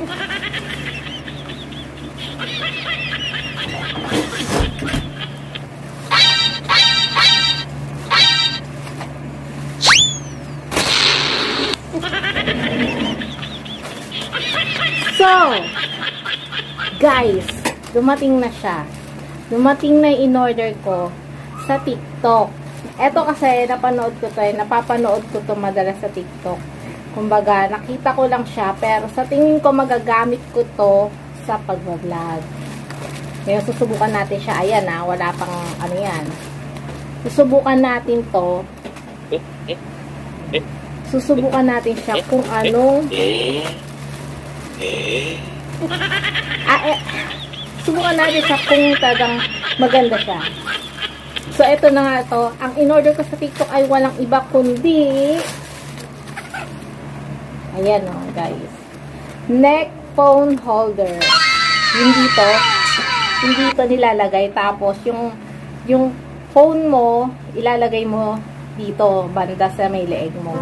So, guys, dumating na siya. Dumating na yung in-order ko sa TikTok. Eto kasi, napapanood ko to madalas sa TikTok. Kumbaga, nakita ko lang siya, pero sa tingin ko magagamit ko to sa pag-vlog. Ngayon, susubukan natin siya. Ayan wala pang ano yan. Susubukan natin to. Susubukan natin siya kung anong subukan natin siya kung talagang maganda siya. So, ito na nga to. Ang in-order ko sa TikTok ay walang iba kundi ayan guys. Neck phone holder. Hindi to nilalagay. Tapos, yung phone mo, ilalagay mo dito, banda sa may leeg mo.